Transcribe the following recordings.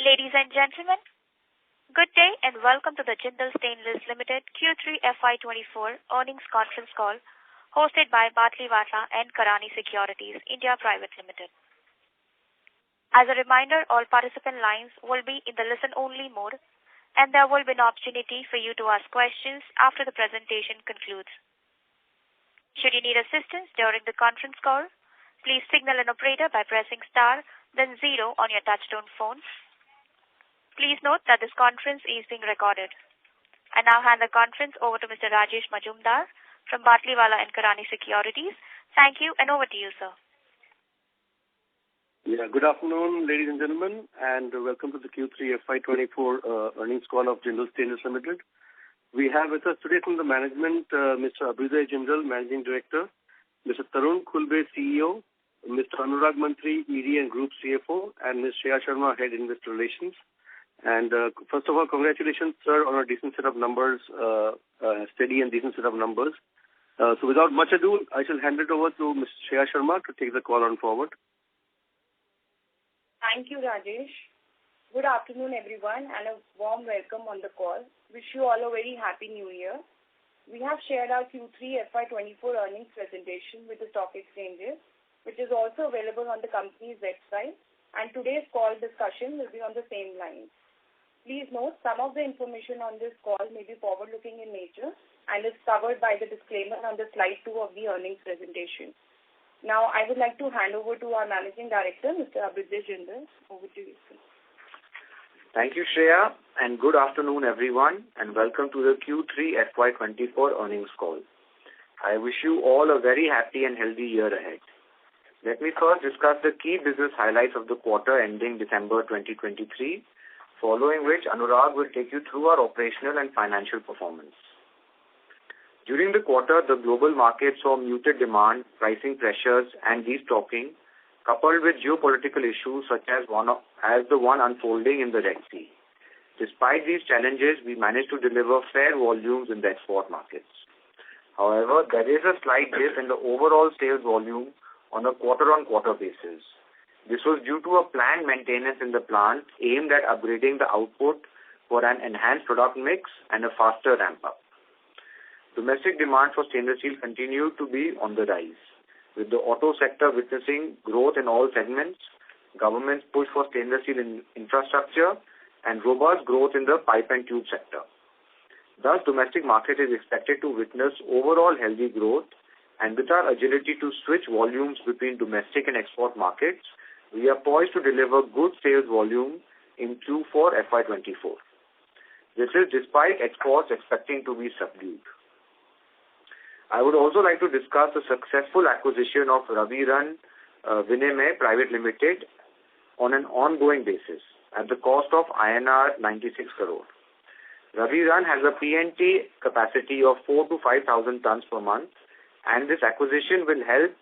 Ladies and gentlemen, good day and welcome to the Jindal Stainless Limited Q3 FY24 earnings conference call hosted by Batlivala and Karani Securities India Private Limited. As a reminder, all participant lines will be in the listen-only mode and there will be an opportunity for you to ask questions after the presentation concludes. Should you need assistance during the conference call, please signal an operator by pressing star, then 0 on your touchtone phone. Please note that this conference is being recorded. I now hand the conference over to Mr. Rajesh Majumdar from Batlivala and Karani Securities. Thank you, and over to you, sir. Yeah, good afternoon, ladies and gentlemen, and welcome to the Q3 FY24 earnings call of Jindal Stainless Limited. We have with us today from the management, Mr. Abhyuday Jindal, Managing Director, Mr. Tarun Khulbe, CEO, Mr. Anurag Mantri, ED and Group CFO, and Ms. Shreya Sharma, Head Investor Relations. And first of all, congratulations, sir, on a decent set of numbers, steady and decent set of numbers. So without much ado, I shall hand it over to Ms. Shreya Sharma to take the call on forward. Thank you, Rajesh. Good afternoon, everyone, and a warm welcome on the call. Wish you all a very happy new year. We have shared our Q3 FY24 earnings presentation with the stock exchanges, which is also available on the company's website, and today's call discussion will be on the same lines. Please note, some of the information on this call may be forward-looking in nature and is covered by the disclaimer on the slide 2 of the earnings presentation. Now, I would like to hand over to our Managing Director, Mr. Abhyuday Jindal. Over to you, sir. Thank you, Shreya, and good afternoon, everyone, and welcome to the Q3 FY24 earnings call. I wish you all a very happy and healthy year ahead. Let me first discuss the key business highlights of the quarter ending December 2023, following which Anurag will take you through our operational and financial performance. During the quarter, the global market saw muted demand, pricing pressures, and destocking, coupled with geopolitical issues such as the one unfolding in the Red Sea. Despite these challenges, we managed to deliver fair volumes in the export markets. However, there is a slight dip in the overall sales volume on a quarter-on-quarter basis. This was due to a planned maintenance in the plant aimed at upgrading the output for an enhanced product mix and a faster ramp-up. Domestic demand for stainless steel continued to be on the rise, with the auto sector witnessing growth in all segments, government's push for stainless steel infrastructure, and robust growth in the pipe and tube sector. Thus, domestic market is expected to witness overall healthy growth, and with our agility to switch volumes between domestic and export markets, we are poised to deliver good sales volume in Q4 FY24. This is despite exports expecting to be subdued. I would also like to discuss the successful acquisition of Ravi Run Vinimay Private Limited on an ongoing basis at the cost of INR 96 crore. Ravi Run has a PNT capacity of 4 to 5,000 tons per month, and this acquisition will help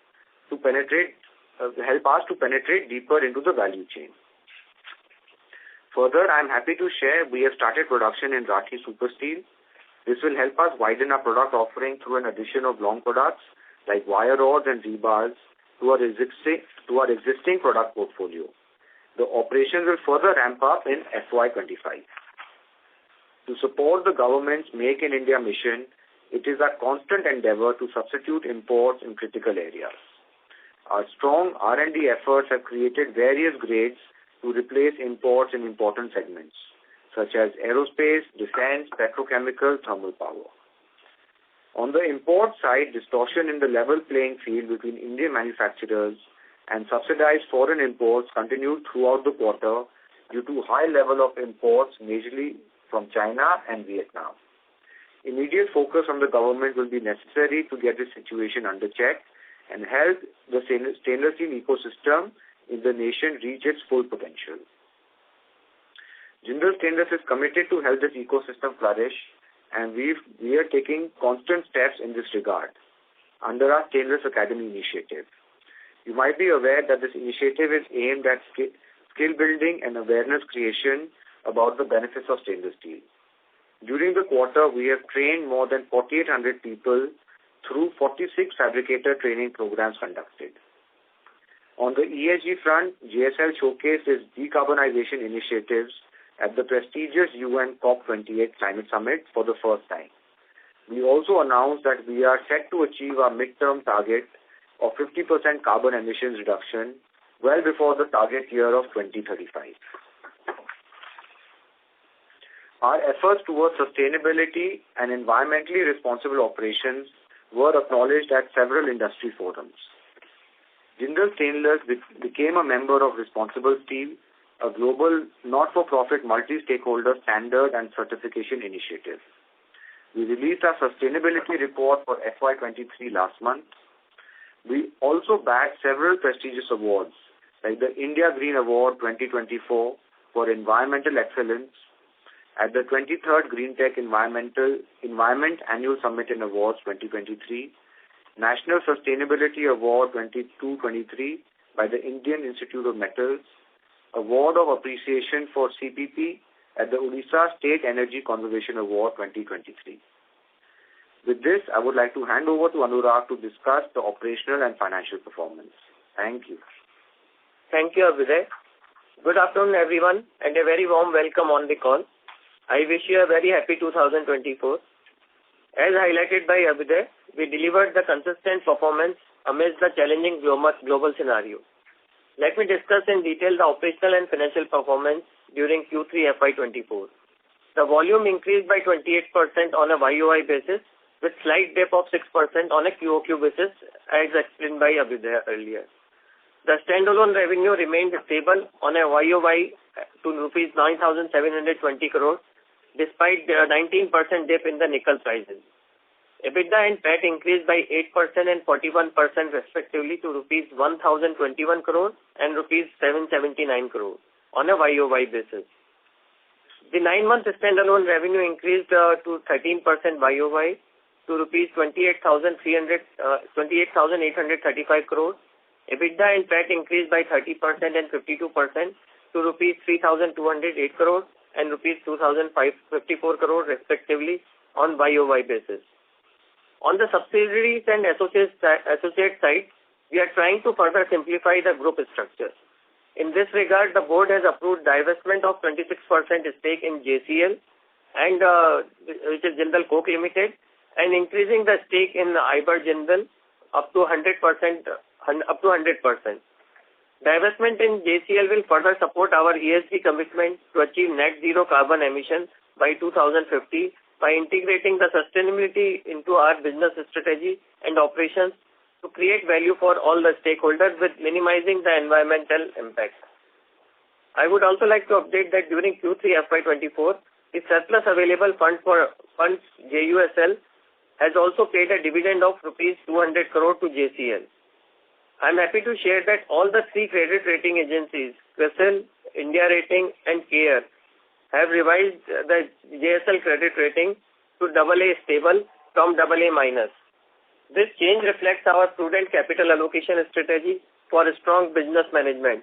us to penetrate deeper into the value chain. Further, I am happy to share we have started production in Rathi Super Steel. This will help us widen our product offering through an addition of long products like wire rods and rebars to our existing product portfolio. The operation will further ramp up in FY25. To support the government's Make in India mission, it is our constant endeavor to substitute imports in critical areas. Our strong R&D efforts have created various grades to replace imports in important segments, such as aerospace, defense, petrochemical, thermal power. On the import side, distortion in the level playing field between Indian manufacturers and subsidized foreign imports continued throughout the quarter due to high level of imports, majorly from China and Vietnam. Immediate focus from the government will be necessary to get this situation under check and help the stainless steel ecosystem in the nation reach its full potential. Jindal Stainless is committed to help this ecosystem flourish, and we are taking constant steps in this regard under our Stainless Academy initiative. You might be aware that this initiative is aimed at skill building and awareness creation about the benefits of stainless steel. During the quarter, we have trained more than 4,800 people through 46 fabricator training programs conducted. On the ESG front, JSL showcased its decarbonization initiatives at the prestigious UN COP28 Climate Summit for the first time. We also announced that we are set to achieve our midterm target of 50% carbon emissions reduction well before the target year of 2035. Our efforts towards sustainability and environmentally responsible operations were acknowledged at several industry forums. Jindal Stainless became a member of Responsible Steel, a global not-for-profit multi-stakeholder standard and certification initiative. We released our sustainability report for FY23 last month. We also bagged several prestigious awards like the India Green Award 2024 for Environmental Excellence at the 23rd Green Tech Environment Annual Summit and Awards 2023, National Sustainability Award 22-23 by the Indian Institute of Metals, Award of Appreciation for CPP at the Odisha State Energy Conservation Award 2023. With this, I would like to hand over to Anurag to discuss the operational and financial performance. Thank you. Thank you, Abhyuday. Good afternoon, everyone, and a very warm welcome on the call. I wish you a very happy 2024. As highlighted by Abhyuday, we delivered the consistent performance amidst the challenging global scenario. Let me discuss in detail the operational and financial performance during Q3 FY24. The volume increased by 28% on a YOY basis, with slight dip of 6% on a QOQ basis, as explained by Abhyuday earlier. The standalone revenue remained stable on a YOY to rupees 9,720 crores, despite the 19% dip in the nickel prices. EBITDA and PAT increased by 8% and 41% respectively to rupees 1,021 crores and rupees 779 crores on a YOY basis. The 9-month standalone revenue increased to 13% YOY to rupees 28,835 crores. EBITDA and PAT increased by 30% and 52% to rupees 3,208 crores and rupees 2,554 crores respectively on YOY basis. On the subsidiaries and associate side, we are trying to further simplify the group structure. In this regard, the board has approved divestment of 26% stake in JCL, and which is Jindal Coke Limited, and increasing the stake in Iber Jindal up to 100%. Divestment in JCL will further support our ESG commitment to achieve net zero carbon emissions by 2050 by integrating the sustainability into our business strategy and operations to create value for all the stakeholders with minimizing the environmental impact. I would also like to update that during Q3 FY24, the surplus available funds JUSL has also paid a dividend of rupees 200 crore to JCL. I am happy to share that all the 3 credit rating agencies, CRISIL, India Rating and CARE, have revised the JSL credit rating to AA stable from AA-. This change reflects our prudent capital allocation strategy for strong business management.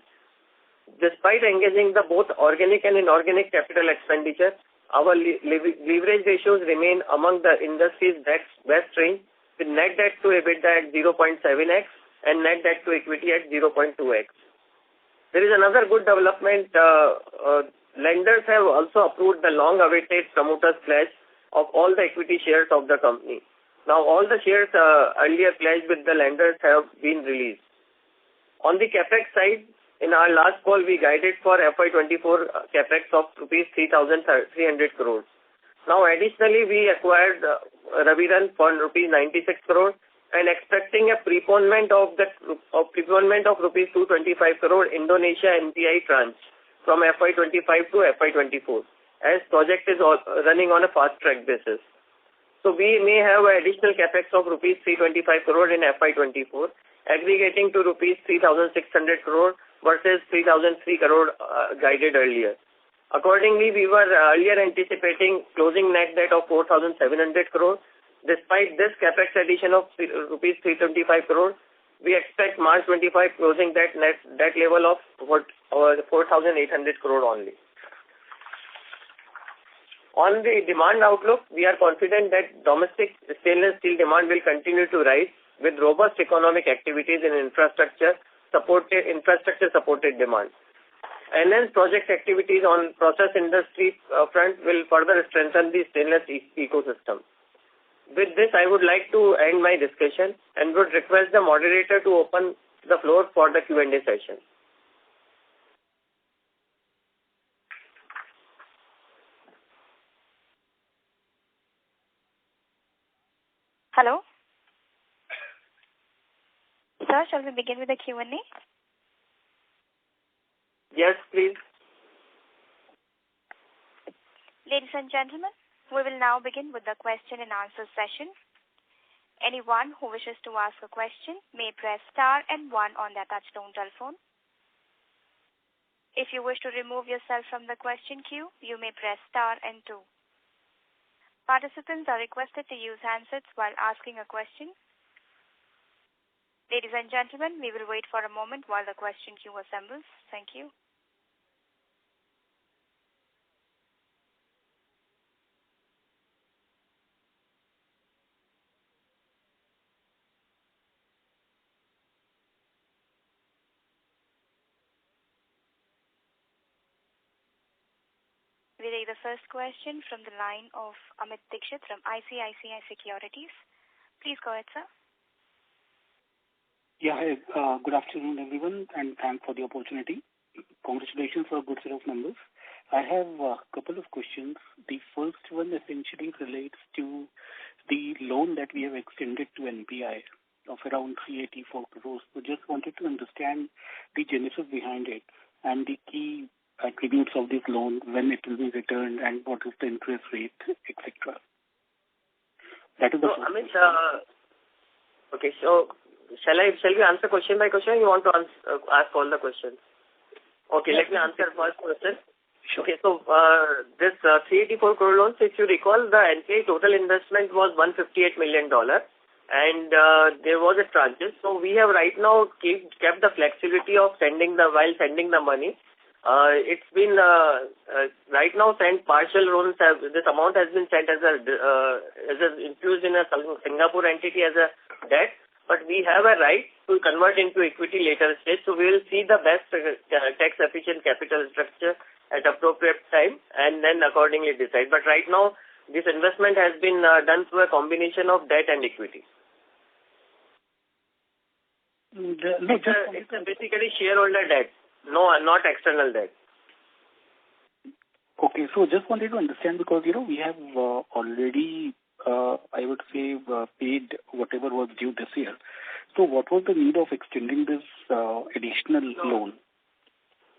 Despite engaging the both organic and inorganic capital expenditure, our leverage ratios remain among the industry's best range, with net debt to EBITDA at 0.7x and net debt to equity at 0.2x. There is another good development. Lenders have also approved the long-awaited promoters pledge of all the equity shares of the company. Now all the shares earlier pledged with the lenders have been released. On the capex side, in our last call we guided for FY24 capex of rupees 3,300 crores. Now additionally we acquired Raviran for rupees 96 crores and expecting a preponement of rupees 225 crore Indonesia NPI tranche from FY25 to FY24, as project is running on a fast-track basis. So we may have an additional capex of rupees 325 crore in FY24, aggregating to rupees 3,600 crore versus 3,003 crore guided earlier. Accordingly, we were earlier anticipating closing net debt of 4,700 crore. Despite this capex addition of rupees 325 crore, we expect March 25 closing net level of 4,800 crore only. On the demand outlook, we are confident that domestic stainless steel demand will continue to rise with robust economic activities in infrastructure, infrastructure supported demand. Enhanced project activities on process industry front will further strengthen the stainless ecosystem. With this, I would like to end my discussion and would request the moderator to open the floor for the Q&A session. Hello? Sir, shall we begin with the Q&A? Yes, please. Ladies and gentlemen, we will now begin with the question and answer session. Anyone who wishes to ask a question may press star and 1 on their touchtone telephone. If you wish to remove yourself from the question queue, you may press star and 2. Participants are requested to use handsets while asking a question. Ladies and gentlemen, we will wait for a moment while the question queue assembles. Thank you. We take the first question from the line of Amit Dixit from ICICI Securities. Please go ahead, sir. Yeah, hi. Good afternoon, everyone, and thanks for the opportunity. Congratulations for a good set of numbers. I have a couple of questions. The first one essentially relates to the loan that we have extended to NPI of around 384 crores. We just wanted to understand the genesis behind it and the key attributes of this loan, when it will be returned, and what is the interest rate, etc. That is the first Amit, okay, so shall we answer question by question, or you want to ask all the questions? Okay, yes, let me answer first question. Sure. Okay, so this 384 crore loans, if you recall, the NPI total investment was $158 million, and there was a tranche. So we have right now kept the flexibility of sending the money. It's been right now sent partial loans. This amount has been sent as infused in a Singapore entity as a debt, but we have a right to convert into equity later stage. So we will see the best tax efficient capital structure at appropriate time and then accordingly decide. But right now, this investment has been done through a combination of debt and equity. It's basically shareholder debt. No, not external debt. Okay, so just wanted to understand because, we have already, I would say, paid whatever was due this year. So what was the need of extending this additional loan?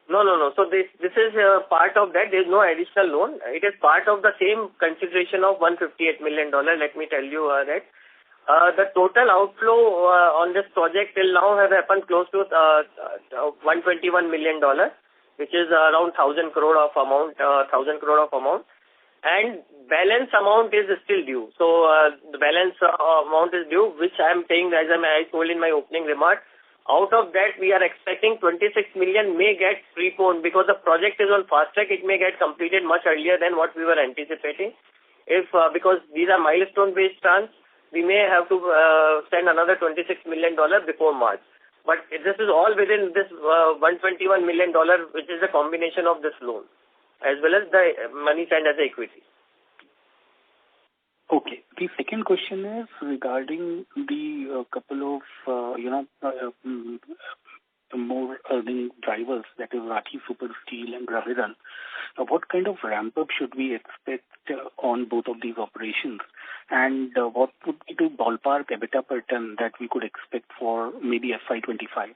No. So this is part of that. There is no additional loan. It is part of the same consideration of $158 million. Let me tell you that. The total outflow on this project till now has happened close to $121 million, which is around 1,000 crore of amount, and balance amount is still due. So the balance amount is due, which I am saying, as I told in my opening remark. Out of that, we are expecting 26 million may get preponed because the project is on fast track. It may get completed much earlier than what we were anticipating. Because these are milestone-based grants, we may have to send another $26 million before March. But this is all within this $121 million, which is a combination of this loan, as well as the money sent as equity. Okay. The second question is regarding the couple of, more earning drivers, that is Rathi Super Steel and Raviraj. What kind of ramp-up should we expect on both of these operations? And what would be the ballpark EBITDA per ton that we could expect for maybe FY25?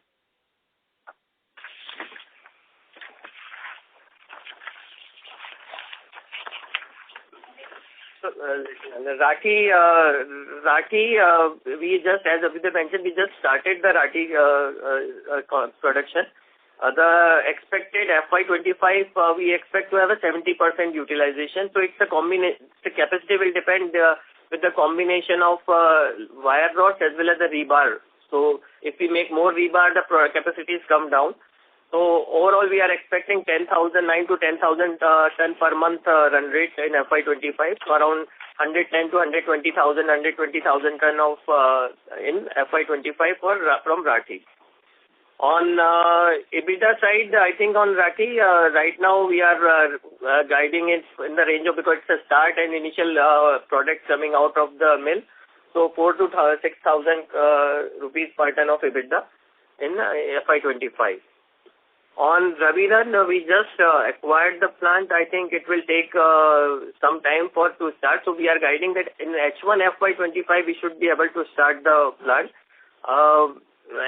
So, Rathi, we just, as Abhijit mentioned, we just started the Rathi production. The expected FY25, we expect to have a 70% utilization. So it's a combination. The capacity will depend with the combination of wire rods as well as the rebar. So if we make more rebar, the capacities come down. So overall, we are expecting 9 to 10,000 ton per month run rate in FY25, so around 110 to 120,000 ton of in FY25 from Rathi. On EBITDA side, I think on Rathi, right now we are guiding it in the range of, because it's a start and initial product coming out of the mill, so 4,000 to 6,000 rupees per ton of EBITDA in FY25. On Raviran, we just acquired the plant. I think it will take some time to start. So we are guiding that in H1 FY25 we should be able to start the plant.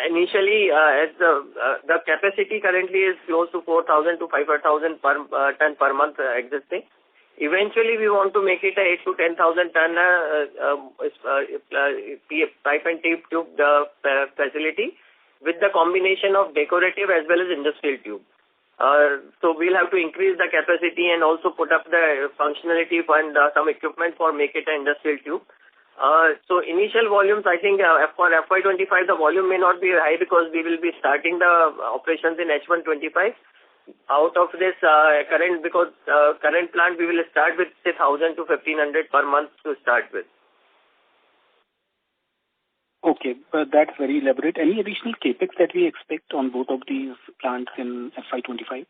Initially, as the capacity currently is close to 4,000 to 5,000 per ton per month existing. Eventually, we want to make it a 8 to 10,000 ton pipe and tube facility with the combination of decorative as well as industrial tube. So we'll have to increase the capacity and also put up the functionality and some equipment for make it an industrial tube. So initial volumes, I think for FY25, the volume may not be high because we will be starting the operations in H125. Out of this current plant, we will start with say 1,000 to 1,500 per month to start with. Okay, that's very elaborate. Any additional capex that we expect on both of these plants in FY25?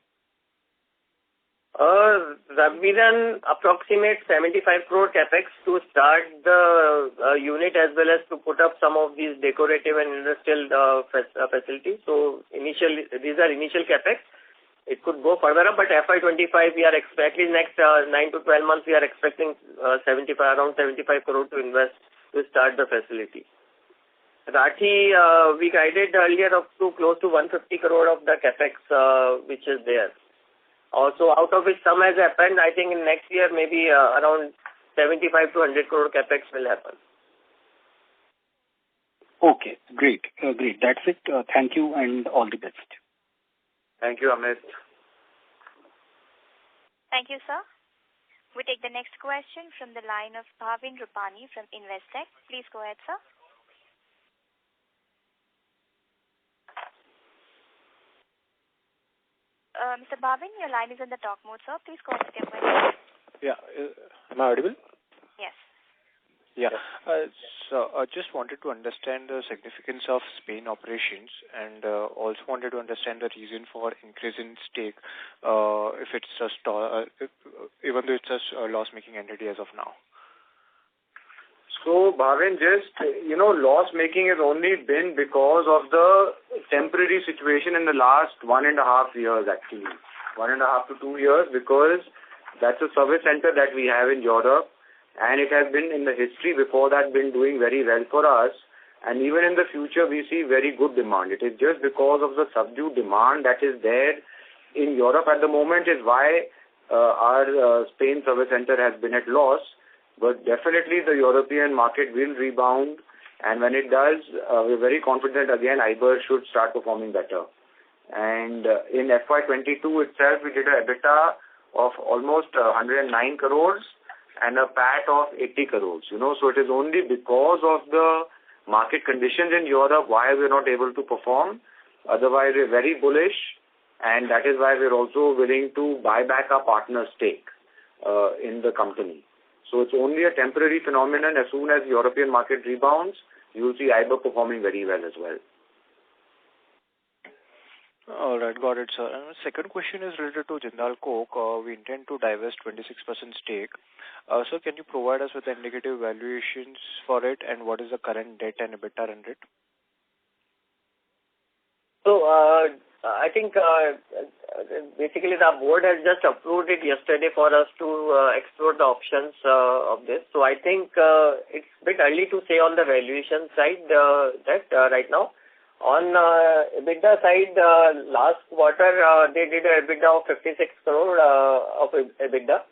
Raviran approximate 75 crore capex to start the unit as well as to put up some of these decorative and industrial facilities. So these are initial capex. It could go further up, but FY25 we are expecting next 9 to 12 months we are expecting around 75 crore to invest to start the facility. Rathi, we guided earlier up to close to 150 crore of the capex which is there. Also, out of which some has happened, I think in next year maybe around 75 to 100 crore capex will happen. Okay, great. That's it. Thank you and all the best. Thank you, Amit. Thank you, sir. We take the next question from the line of Bhavin Rupani from Investec. Please go ahead, sir. Mr. Bhavin, your line is in the talk mode, sir. Please go ahead with your question. Yeah. Am I audible? Yes. Yeah. So I just wanted to understand the significance of Spain operations and also wanted to understand the reason for increase in stake if it's just even though it's a loss-making entity as of now. So, Bhavin, loss-making has only been because of the temporary situation in the last 1.5 years, actually. 1.5 to 2 years, because that's a service center that we have in Europe, and it has been in the history before that been doing very well for us, and even in the future we see very good demand. It is just because of the subdued demand that is there in Europe at the moment is why our Spain service center has been at loss. But definitely the European market will rebound, and when it does, we're very confident again Iber should start performing better. And in FY22 itself, we did an EBITDA of almost 109 crores and a PAT of 80 crores. So it is only because of the market conditions in Europe why we're not able to perform. Otherwise, we're very bullish, and that is why we're also willing to buy back our partner's stake in the company. So it's only a temporary phenomenon. As soon as the European market rebounds, you will see Iber performing very well as well. All right, got it, sir. And the second question is related to Jindal Coke. We intend to divest 26% stake. Sir, can you provide us with indicative valuations for it, and what is the current debt and EBITDA run rate? So, I think basically the board has just approved it yesterday for us to explore the options of this. So I think it's a bit early to say on the valuation side right now. On EBITDA side, last quarter they did an EBITDA of 56 crore of EBITDA,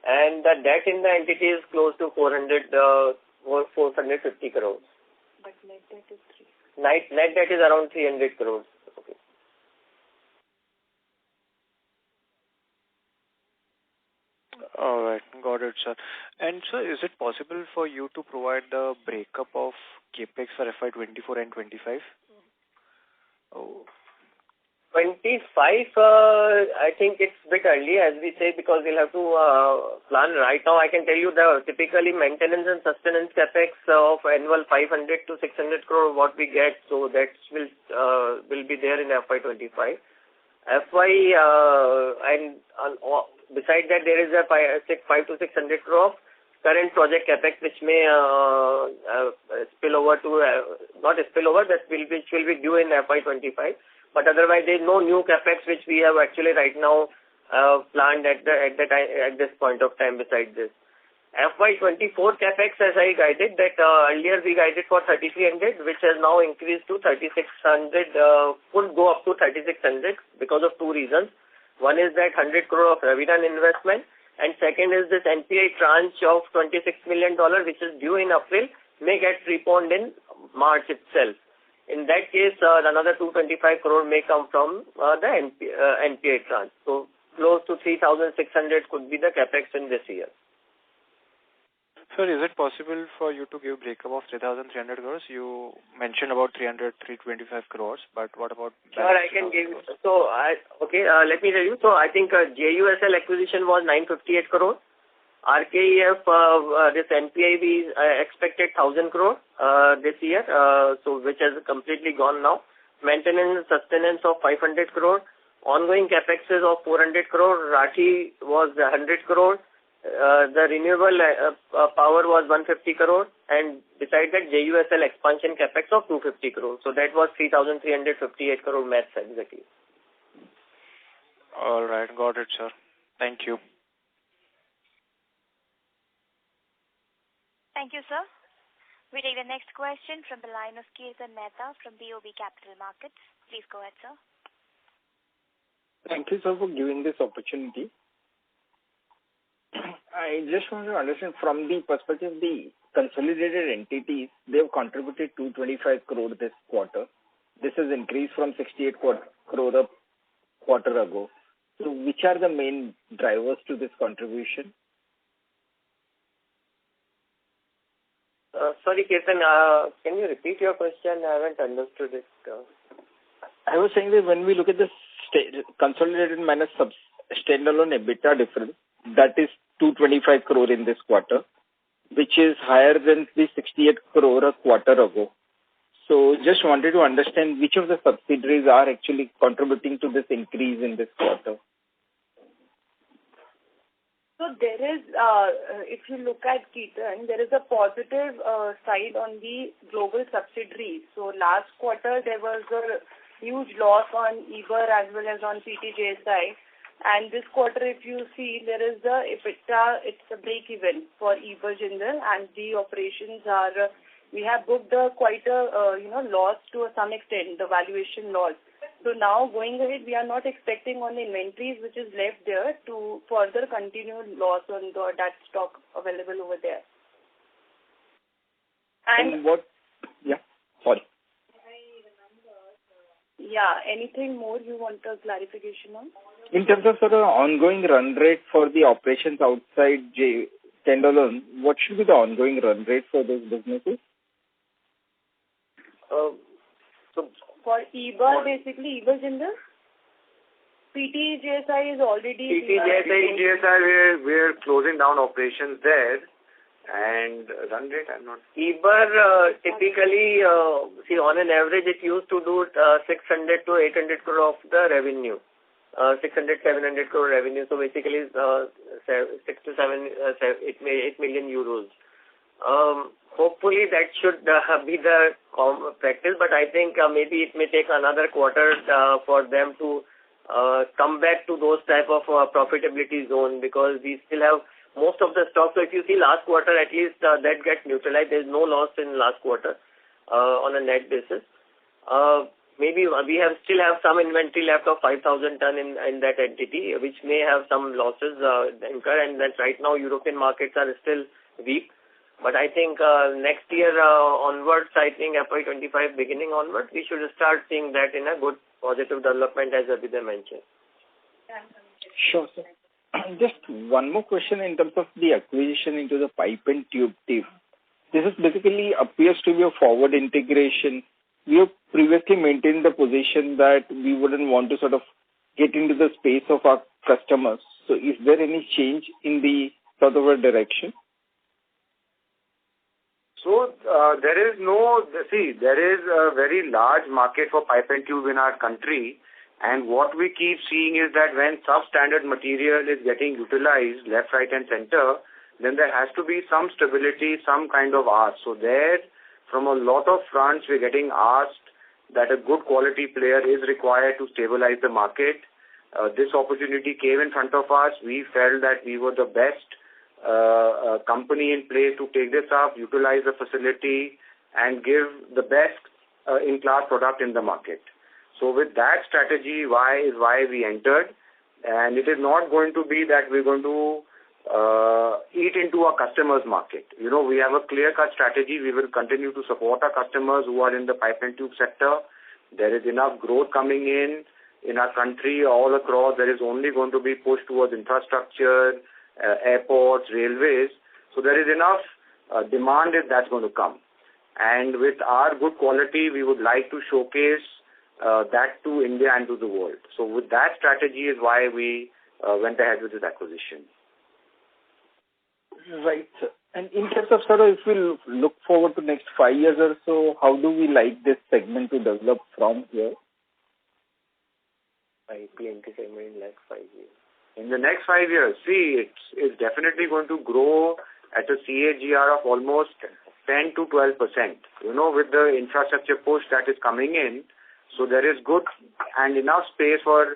and the debt in the entity is close to 450 crores. But net debt is 3. Net debt is around 300 crores. Okay. All right, got it, sir. And sir, is it possible for you to provide the breakup of capex for FY24 and 25? I think it's a bit early, as we say, because we'll have to plan. Right now, I can tell you the typically maintenance and sustenance capex of annual 500 to 600 crore what we get, so that will be there in FY25. Besides that, there is a 5 to 600 crore of current project capex which may spill over to which will be due in FY25. But otherwise, there is no new capex which we have actually right now planned at this point of time. Besides this, FY24 capex, as I guided that earlier we guided for 3,300, which has now increased to 3,600. Could go up to 3,600 because of two reasons. One is that 100 crore of Ravidan investment, and second is this NPI tranche of $26 million, which is due in April, may get preponed in March itself. In that case, another 225 crore may come from the NPA tranche. So close to 3,600 could be the capex in this year. Sir, is it possible for you to give breakup of 3,300 crores? You mentioned about 325 crores, but what about... Sure, I can give you. So, let me tell you. So, I think JUSL acquisition was 958 crore. RKEF, this NPI, we expected 1,000 crore this year, so which has completely gone now. Maintenance and sustenance of 500 crore. Ongoing capexes of 400 crore. Rathi was 100 crore. The renewable power was 150 crore. And besides that, JUSL expansion capex of 250 crore. So that was 3,358 crore maths exactly. All right, got it, sir. Thank you. Thank you, sir. We take the next question from the line of Kirtan Mehta from BOB Capital Markets. Please go ahead, sir. Thank you, sir, for giving this opportunity. I just want to understand from the perspective of the consolidated entities, they have contributed 225 crore this quarter. This has increased from 68 crore a quarter ago. So which are the main drivers to this contribution? Sorry, Kirtan, can you repeat your question? I haven't understood it. I was saying that when we look at the consolidated minus standalone EBITDA difference, that is 225 crore in this quarter, which is higher than the 68 crore a quarter ago. So just wanted to understand which of the subsidiaries are actually contributing to this increase in this quarter. So there is, if you look at Keaton, there is a positive side on the global subsidiaries. So last quarter there was a huge loss on EBER as well as on PTJSI. And this quarter, if you see, there is the EBITDA, it's a break-even for EBER Jindal, and the operations are, we have booked quite a loss to some extent, the valuation loss. So now going ahead, we are not expecting on the inventories which is left there to further continue loss on that stock available over there. And what? Yeah, sorry. Yeah, anything more you want a clarification on? In terms of sort of ongoing run rate for the operations outside standalone, what should be the ongoing run rate for those businesses? So for EBER, basically EBER Jindal, PTJSI is already... PTJSI, we're closing down operations there. And run rate, I'm not... EBER, typically, see, on an average, it used to do 600 to 800 crore of the revenue. 600, 700 crore revenue. So basically, 6 to 8 million euros. Hopefully, that should be the practice, but I think maybe it may take another quarter for them to come back to those type of profitability zone, because we still have most of the stock. So if you see last quarter, at least that gets neutralized. There is no loss in last quarter on a net basis. Maybe we still have some inventory left of 5,000 ton in that entity, which may have some losses incurred, and that right now European markets are still weak. But I think next year onwards, I think FY25 beginning onwards, we should start seeing that in a good positive development, as Abhiday mentioned. Sure, sir. Just one more question in terms of the acquisition into the pipe and tube team. This is basically appears to be a forward integration we have previously maintained the position that we wouldn't want to sort of get into the space of our customers. So is there any change in the sort of a direction? So there is a very large market for pipe and tube in our country, and what we keep seeing is that when substandard material is getting utilized left, right and center, then there has to be some stability, some kind of ask. So there, from a lot of fronts, we're getting asked that a good quality player is required to stabilize the market. This opportunity came in front of us. We felt that we were the best company in place to take this up, utilize the facility, and give the best in-class product in the market. So with that strategy, why we entered, and it is not going to be that we're going to eat into our customers' market. We have a clear-cut strategy. We will continue to support our customers who are in the pipe and tube sector. There is enough growth coming in our country all across. There is only going to be push towards infrastructure, airports, railways. So there is enough demand if that's going to come. And with our good quality, we would like to showcase that to India and to the world. So with that strategy is why we went ahead with this acquisition. Right. And in terms of sort of, if we look forward to next 5 years or so, how do we like this segment to develop from here? IPNT segment in next 5 years. In the next 5 years, it's definitely going to grow at a CAGR of almost 10 to 12%. With the infrastructure push that is coming in, so there is good and enough space for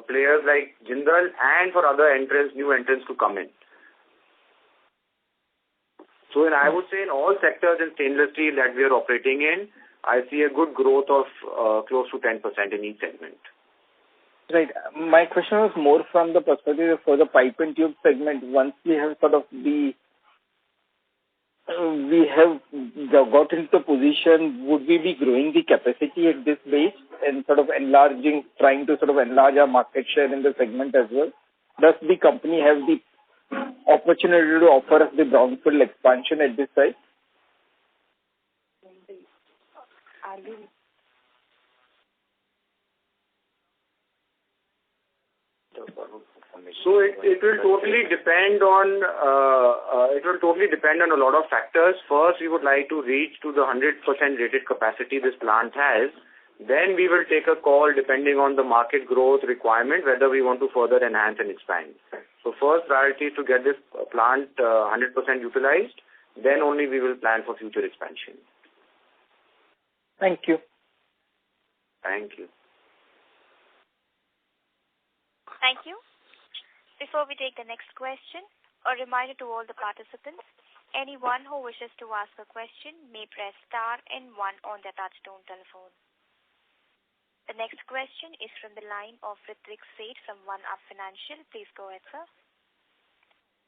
players like Jindal and for other new entrants to come in. So I would say in all sectors in stainless steel that we are operating in, I see a good growth of close to 10% in each segment. Right. My question was more from the perspective for the pipe and tube segment. Once we have sort of we have got into the position, would we be growing the capacity at this base and sort of trying to sort of enlarge our market share in the segment as well? Does the company have the opportunity to offer us the brownfield expansion at this site? So it will totally depend on a lot of factors. First, we would like to reach to the 100% rated capacity this plant has. Then we will take a call depending on the market growth requirement whether we want to further enhance and expand. So first priority is to get this plant 100% utilized. Then only we will plan for future expansion. Thank you. Thank you. Thank you. Before we take the next question, a reminder to all the participants, anyone who wishes to ask a question may press star and 1 on their touchtone telephone. The next question is from the line of Ritvik Seth from One Up Financial. Please go ahead, sir.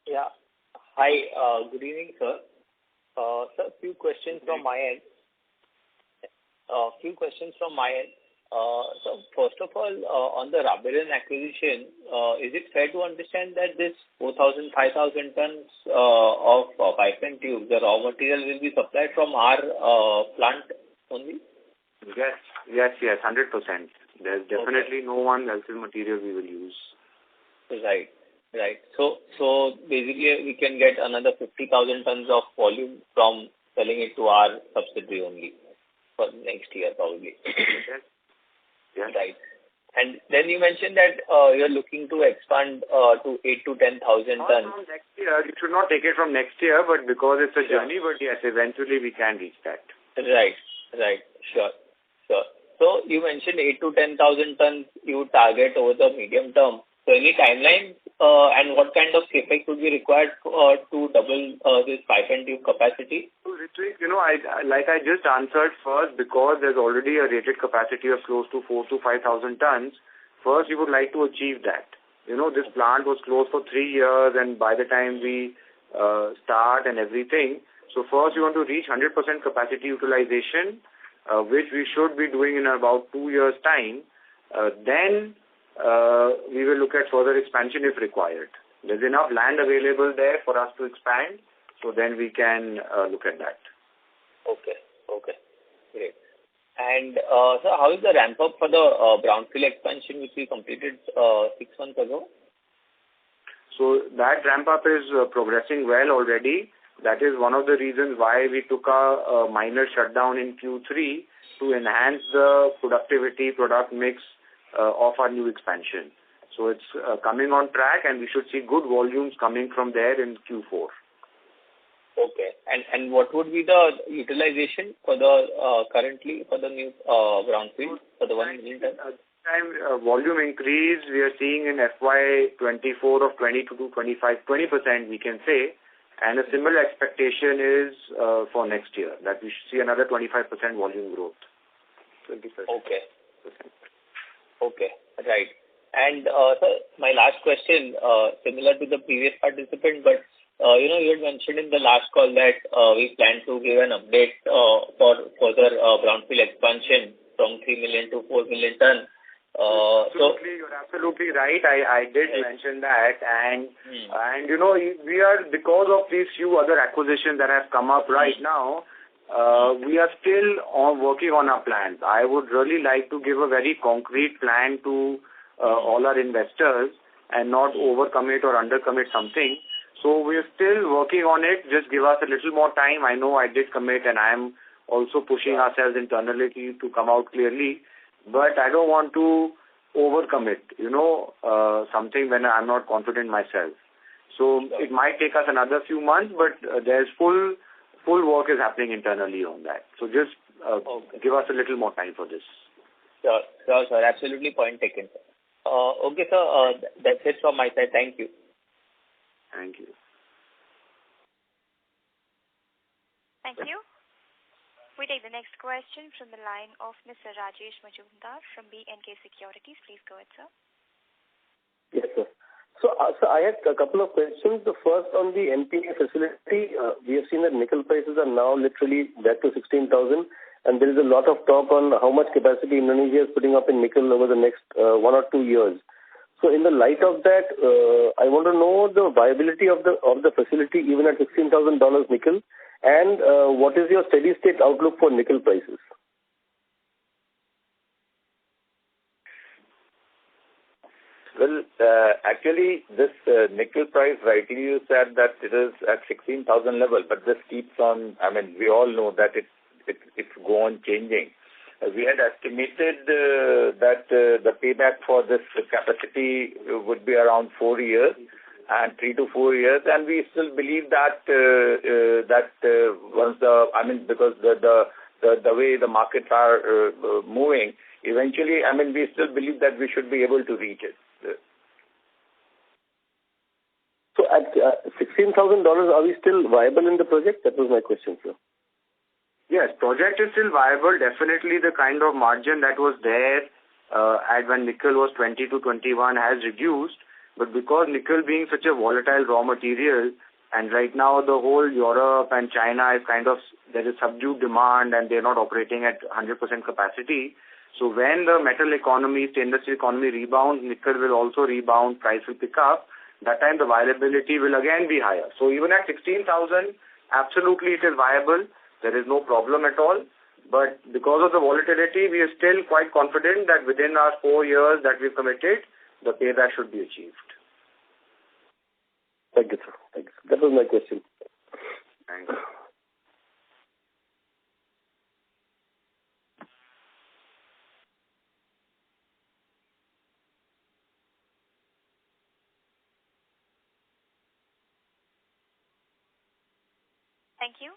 Yeah. Hi. Good evening, sir. Sir, a few questions from my end. So first of all, on the Rabirun acquisition, is it fair to understand that this 4,000, 5,000 tons of pipe and tube, the raw material will be supplied from our plant only? Yes, 100%. There's definitely no one else's material we will use. Right. So basically we can get another 50,000 tons of volume from selling it to our subsidiary only for next year probably. Yes. Right. And then you mentioned that you're looking to expand to 8 to 10,000 tons. Not next year. You should not take it from next year, but because it's a journey, but yes, eventually we can reach that. Right. Sure. So you mentioned 8 to 10,000 tons you target over the medium term. So any timeline and what kind of CapEx would be required to double this pipe and tube capacity? So Ritvik, I just answered first, because there's already a rated capacity of close to 4,000 to 5,000 tons. First, we would like to achieve that. This plant was closed for 3 years, and by the time we start and everything, so first we want to reach 100% capacity utilization, which we should be doing in about 2 years' time. Then we will look at further expansion if required. There's enough land available there for us to expand, so then we can look at that. Okay, great. And so how is the ramp up for the brownfield expansion which we completed 6 months ago? So that ramp up is progressing well already. That is one of the reasons why we took a minor shutdown in Q3 to enhance the productivity, product mix of our new expansion. So it's coming on track, and we should see good volumes coming from there in Q4. Okay. And what would be the utilization for the currently for the new brownfield for the 1 million ton? Time volume increase we are seeing in FY24 of 22 to 20% we can say, and a similar expectation is for next year that we should see another 25% volume growth. 20%. Okay. Okay. Right. And sir, my last question, similar to the previous participant, but you had mentioned in the last call that we plan to give an update for further brownfield expansion from 3 million to 4 million ton. Absolutely, you're absolutely right. I did mention that, and we are, because of these few other acquisitions that have come up right now, we are still working on our plans. I would really like to give a very concrete plan to all our investors and not overcommit or undercommit something. So we are still working on it. Just give us a little more time. I know I did commit, and I am also pushing ourselves internally to come out clearly. But I don't want to overcommit, something when I'm not confident myself. So it might take us another few months, but there's full work is happening internally on that. So just give us a little more time for this. Sure, sir. Absolutely point taken. Okay, sir. That's it from my side. Thank you. Thank you. Thank you. We take the next question from the line of Mr. Rajesh Majumdar from B&K Securities. Please go ahead, sir. Yes, sir. So I had a couple of questions. The first on the NPK facility, we have seen that nickel prices are now literally back to 16,000, and there is a lot of talk on how much capacity Indonesia is putting up in nickel over the next 1 or 2 years. So in the light of that, I want to know the viability of the facility even at $16,000 nickel, and what is your steady state outlook for nickel prices? Well, actually, this nickel price, rightly you said that it is at 16,000 level, but this keeps on. I mean, we all know that it's go on changing. We had estimated that the payback for this capacity would be around 4 years, and 3 to 4 years, and we still believe that once because the way the markets are moving, eventually, we still believe that we should be able to reach it. So at $16,000, are we still viable in the project? That was my question, sir. Yes, project is still viable. Definitely the kind of margin that was there when nickel was 20 to 21 has reduced. But because nickel being such a volatile raw material, and right now the whole Europe and China is there is subdued demand and they're not operating at 100% capacity. So when the metal economy, stainless steel economy rebounds, nickel will also rebound, price will pick up. That time the viability will again be higher. So even at 16,000, absolutely it is viable. There is no problem at all. But because of the volatility, we are still quite confident that within our 4 years that we've committed, the payback should be achieved. Thank you, sir. Thanks. That was my question. Thank you. Thank you.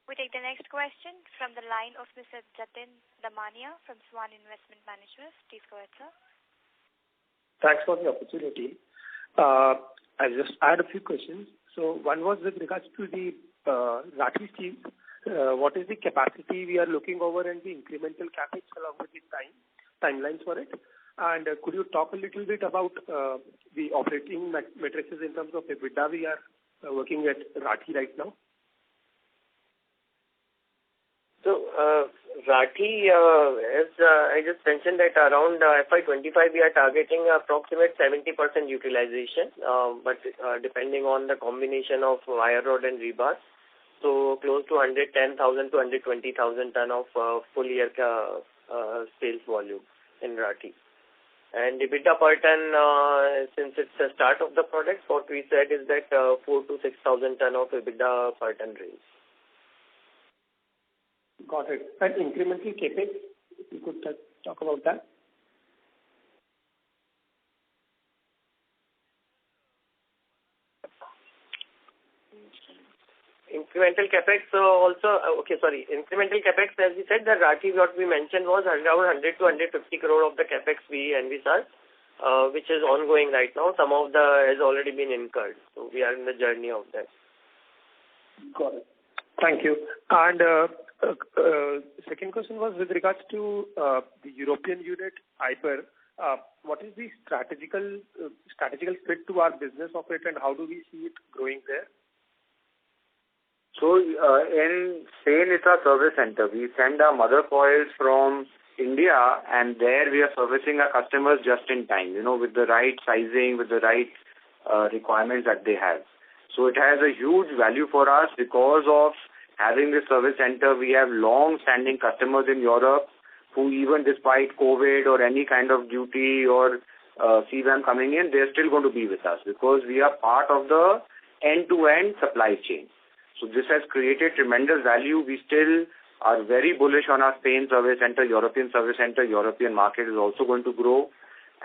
We take the next question from the line of Mr. Jatin Damania from Swan Investment Managers. Please go ahead, sir. Thanks for the opportunity. I had a few questions. So one was with regards to the Rathi steel. What is the capacity we are looking over and the incremental capex along with the timelines for it? And could you talk a little bit about the operating metrics in terms of EBITDA we are working at Rathi right now? So, Rathi, as I just mentioned that around FY25 we are targeting approximate 70% utilization, but depending on the combination of wire rod and rebar. so close to 110,000 to 120,000 ton of full year sales volume in Rathi. And EBITDA per ton, since it's the start of the product, what we said is that 4,000 to 6,000 ton of EBITDA per ton range. Got it. And incremental capex, if you could talk about that. Incremental capex incremental capex, as we said, the Rathi, what we mentioned was around 100 to 150 crore of the capex we envisaged, which is ongoing right now. Some of the has already been incurred. So we are in the journey of that. Got it. Thank you. And second question was with regards to the European unit, IBER. What is the strategical fit to our business of it, and how do we see it growing there? So in Spain, it's our service center. We send our mother coils from India, and there we are servicing our customers just in time, with the right sizing, with the right requirements that they have. So it has a huge value for us because of having this service center. We have long-standing customers in Europe who, even despite COVID or any kind of duty or CBAM coming in, they're still going to be with us because we are part of the end-to-end supply chain. So this has created tremendous value. We still are very bullish on our Spain service center, European service center. European market is also going to grow.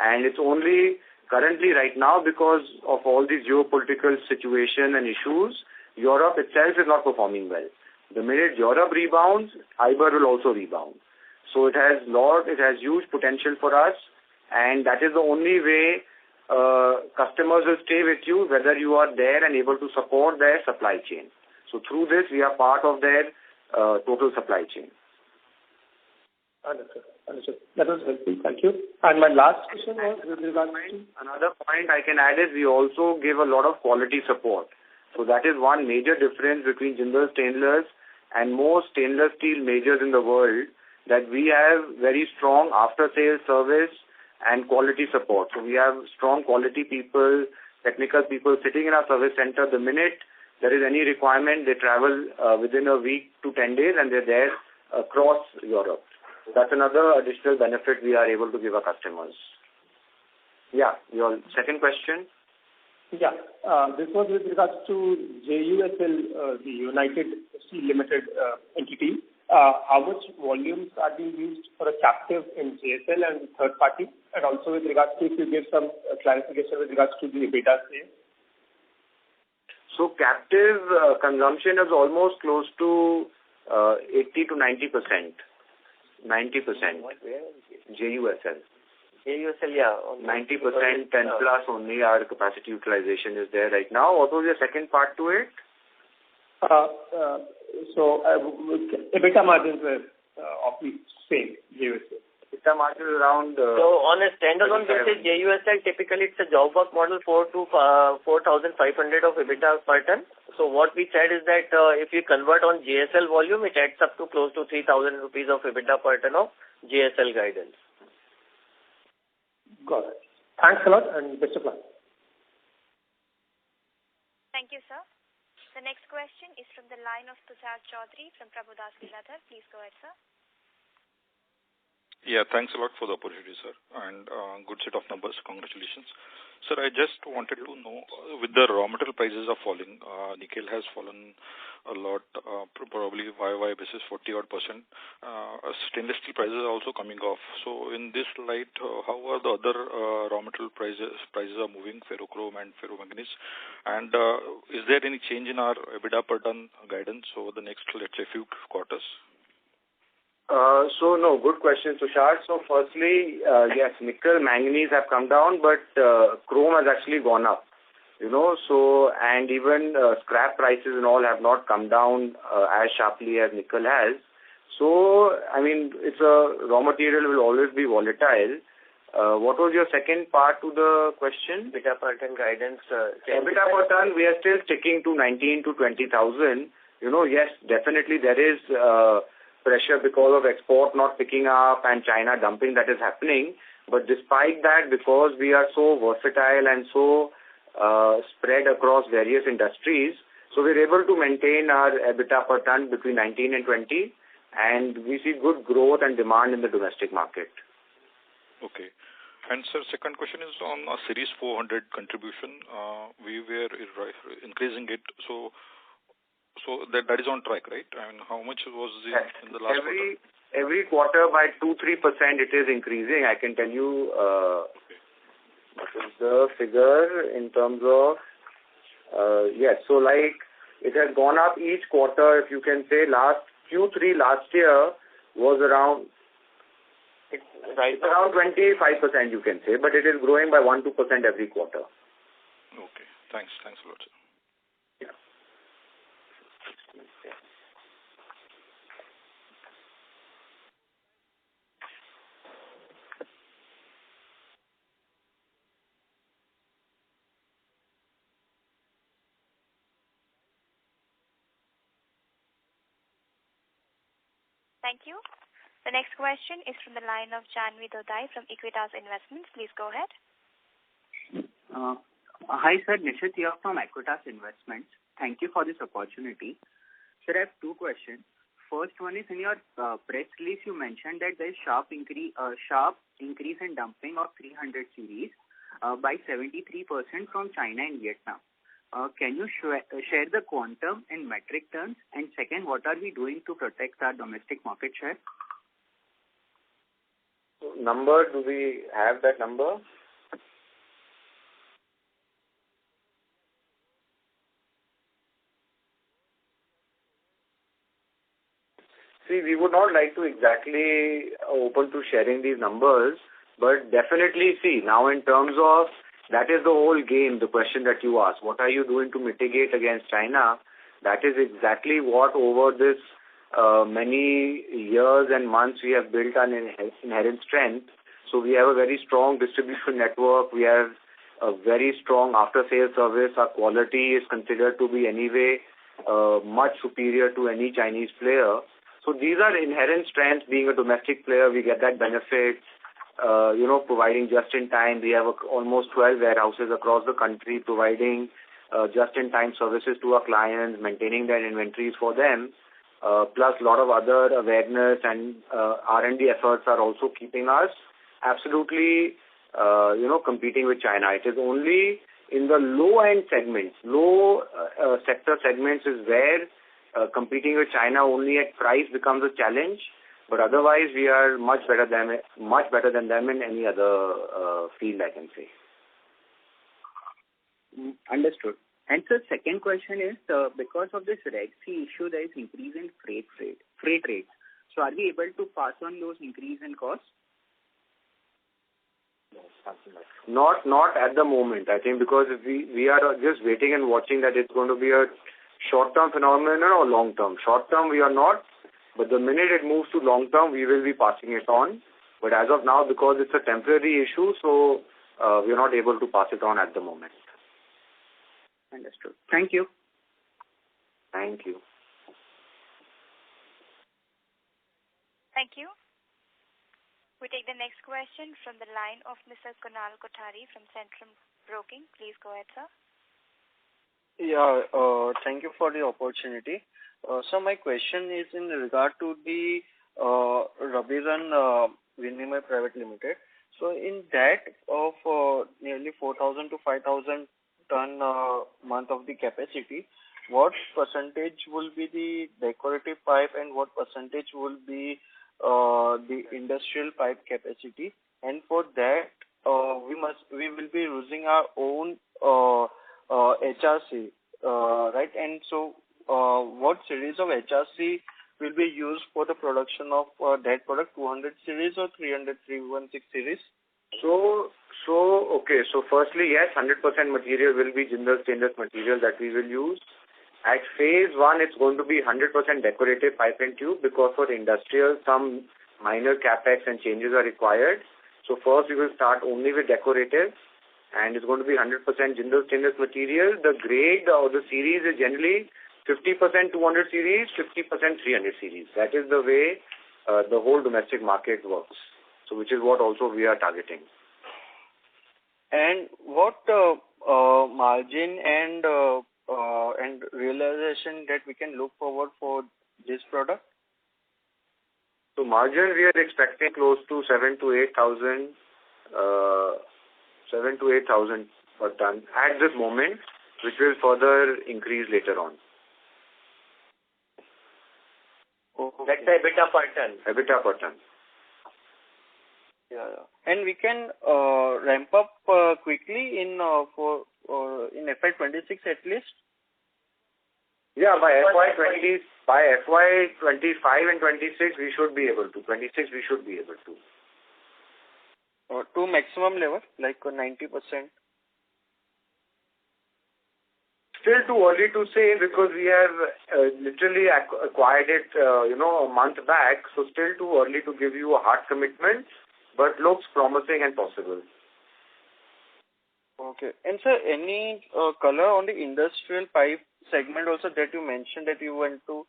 And it's only currently right now because of all these geopolitical situation and issues, Europe itself is not performing well. The minute Europe rebounds, IBER will also rebound. So it has huge potential for us, and that is the only way customers will stay with you, whether you are there and able to support their supply chain. So through this, we are part of their total supply chain. Understood. That was helpful. Thank you. And my last question was with regards to... Another point I can add is we also give a lot of quality support. So that is one major difference between Jindal Stainless and most stainless steel majors in the world, that we have very strong after-sales service and quality support. So we have strong quality people, technical people sitting in our service center. The minute there is any requirement, they travel within a week to 10 days, and they're there across Europe. So that's another additional benefit we are able to give our customers. Yeah, your second question? Yeah, this was with regards to JUSL, the United Steel Limited entity. How much volumes are being used for a captive in JSL and third party? And also with regards to, if you give some clarification with regards to the EBITDA sales. So captive consumption is almost close to 80 to 90%. 90%. JUSL. JUSL, yeah. 90%, 10 plus only our capacity utilization is there right now. What was your second part to it? So EBITDA margins were of the same JUSL. EBITDA margin is around... so on a standalone basis, JUSL typically it's a job work model, 4,500 of EBITDA per ton. So what we said is that if you convert on JSL volume, it adds up to close to 3,000 rupees of EBITDA per ton of JSL guidance. Got it. Thanks a lot and best of luck. Thank you, sir. The next question is from the line of Tushar Chaudhary from Prabhudas Lilladher. Please go ahead, sir. Yeah, thanks a lot for the opportunity, sir, and good set of numbers. Congratulations. Sir, I just wanted to know, with the raw material prices are falling, nickel has fallen a lot, probably YY basis 40-odd%. Stainless steel prices are also coming off. So in this light, how are the other raw material prices are moving, ferrochrome and ferromanganese? And is there any change in our EBITDA per ton guidance over the next, let's say, few quarters? So no, good question, Tushar. So firstly, yes, nickel, manganese have come down, but chrome has actually gone up. So, and even scrap prices and all have not come down as sharply as nickel has. So, I mean, it's a raw material will always be volatile. What was your second part to the question? EBITDA per ton guidance. EBITDA per ton, we are still sticking to 19 to 20,000. Yes, definitely there is pressure because of export not picking up and China dumping that is happening. But despite that, because we are so versatile and so spread across various industries, So we're able to maintain our EBITDA per ton between 19 and 20, and we see good growth and demand in the domestic market. Okay. And sir, second question is on Series 400 contribution. We were increasing it, so that is on track, right? And how much was it in the last quarter? Every quarter by 2-3% it is increasing. I can tell you what is the figure in terms of yes. So like it has gone up each quarter. If you can say Q3 last year was around. It's around 25%, you can say, but it is growing by 1-2% every quarter. Okay. Thanks a lot, sir. Yeah. Thank you. The next question is from the line of Janvi Dodai from Equitas Investments. Please go ahead. Hi, sir. Nishit here from Equitas Investments. Thank you for this opportunity. Sir, I have two questions. First one is, in your press release, you mentioned that there is sharp increase in dumping of 300 series by 73% from China and Vietnam. Can you share the quantum in metric tons? And second, what are we doing to protect our domestic market share? Number, do we have that number? See, we would not like to exactly open to sharing these numbers, but definitely see, now in terms of, that is the whole game, the question that you asked. What are you doing to mitigate against China? That is exactly what over this many years and months we have built an inherent strength. So we have a very strong distribution network. We have a very strong after-sales service. Our quality is considered to be anyway much superior to any Chinese player. So these are inherent strengths. Being a domestic player, we get that benefit. Providing just-in-time. We have almost 12 warehouses across the country providing just-in-time services to our clients, maintaining their inventories for them. Plus a lot of other awareness and R&D efforts are also keeping us absolutely, competing with China. It is only in the low-end segments, sector segments is where competing with China only at price becomes a challenge. But otherwise, we are much better than them in any other field, I can say. Understood. And sir, second question is, because of this Red Sea issue, there is increase in freight rates. So are we able to pass on those increase in costs? Not at the moment. I think because we are just waiting and watching that it's going to be a short-term phenomenon or long-term. Short-term we are not, but the minute it moves to long-term, we will be passing it on. But as of now, because it's a temporary issue, so we are not able to pass it on at the moment. Understood. Thank you. Thank you. Thank you. We take the next question from the line of Mr. Kunal Kothari from Centrum Broking. Please go ahead, sir. Yeah, thank you for the opportunity. So my question is in regard to the Rabiran Vinimay Private Limited. So in that of nearly 4,000 to 5,000 ton month of the capacity, what percentage will be the decorative pipe and what percentage will be the industrial pipe capacity? And for that, we will be using our own HRC, right? And so, what series of HRC will be used for the production of that product, 200 series or 316 series? So firstly, yes, 100% material will be Jindal stainless material that we will use. At phase 1, it's going to be 100% decorative pipe and tube because for industrial, some minor capex and changes are required. So first, we will start only with decorative, and it's going to be 100% Jindal stainless material. The grade or the series is generally 50% 200 series, 50% 300 series. That is the way the whole domestic market works. So which is what also we are targeting. And what margin and realization that we can look forward for this product? So margin we are expecting close to 7 to 8,000 per ton at this moment, which will further increase later on. That's the EBITDA per ton. EBITDA per ton. Yeah. And we can ramp up quickly in FY26 at least? Yeah, by FY25 and 26 we should be able to. 26 we should be able to. To maximum level, like 90%? Still too early to say because we have literally acquired it, a month back. So still too early to give you a hard commitment, but looks promising and possible. Okay. And sir, any color on the industrial pipe segment also that you mentioned that you want to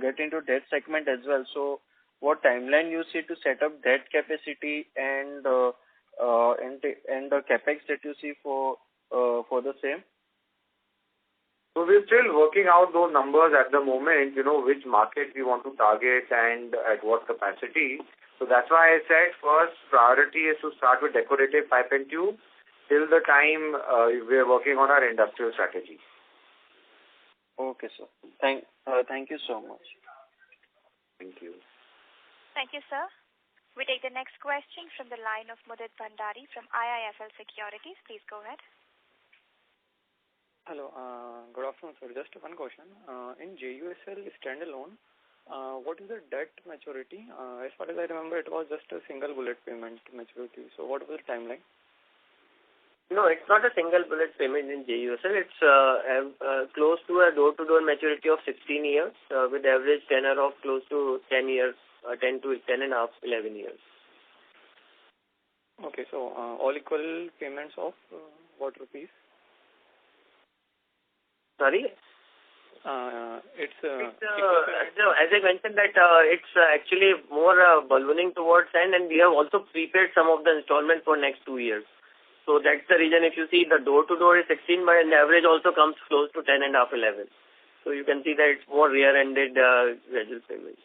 get into that segment as well. So what timeline you see to set up that capacity and the capex that you see for the same? So we're still working out those numbers at the moment, which market we want to target and at what capacity. So that's why I said first priority is to start with decorative pipe and tube till the time we are working on our industrial strategy. Okay, sir. Thank you so much. Thank you. Thank you, sir. We take the next question from the line of Mudit Bhandari from IIFL Securities. Please go ahead. Hello. Good afternoon, sir. Just one question. In JUSL standalone, what is the debt maturity? As far as I remember, it was just a single bullet payment maturity. So what was the timeline? No, it's not a single bullet payment in JUSL. It's close to a door-to-door maturity of 16 years with average tenor of close to 10 years, 10 to 10 and a half, 11 years. Okay, so all equal payments of what rupees? Sorry? It's as I mentioned that it's actually more ballooning towards end, and we have also prepaid some of the installment for next 2 years. So that's the reason if you see the door-to-door is 16, but the average also comes close to 10 and a half, 11. So you can see that it's more rear-ended gradual payments.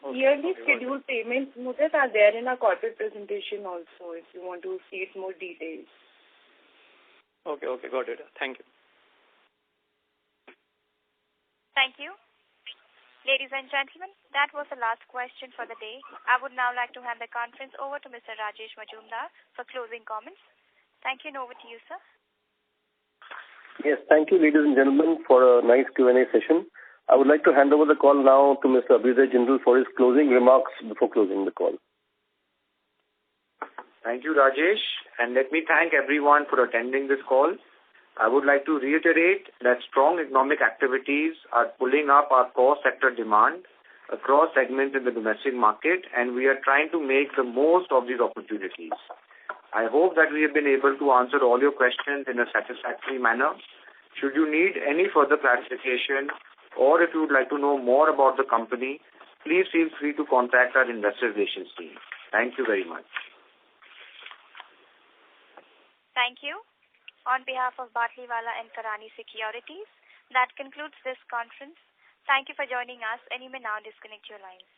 Yearly scheduled payments, Mudit, are there in our corporate presentation also if you want to see it more details. Okay, got it. Thank you. Thank you. Ladies and gentlemen, that was the last question for the day. I would now like to hand the conference over to Mr. Rajesh Majumdar for closing comments. Thank you, and over to you, sir. Yes, thank you, ladies and gentlemen, for a nice Q&A session. I would like to hand over the call now to Mr. Abhyuday Jindal for his closing remarks before closing the call. Thank you, Rajesh, and let me thank everyone for attending this call. I would like to reiterate that strong economic activities are pulling up our core sector demand across segments in the domestic market, and we are trying to make the most of these opportunities. I hope that we have been able to answer all your questions in a satisfactory manner. Should you need any further clarification or if you would like to know more about the company, please feel free to contact our investor relations team. Thank you very much. Thank you. On behalf of Batlivala and Karani Securities, that concludes this conference. Thank you for joining us, and you may now disconnect your lines.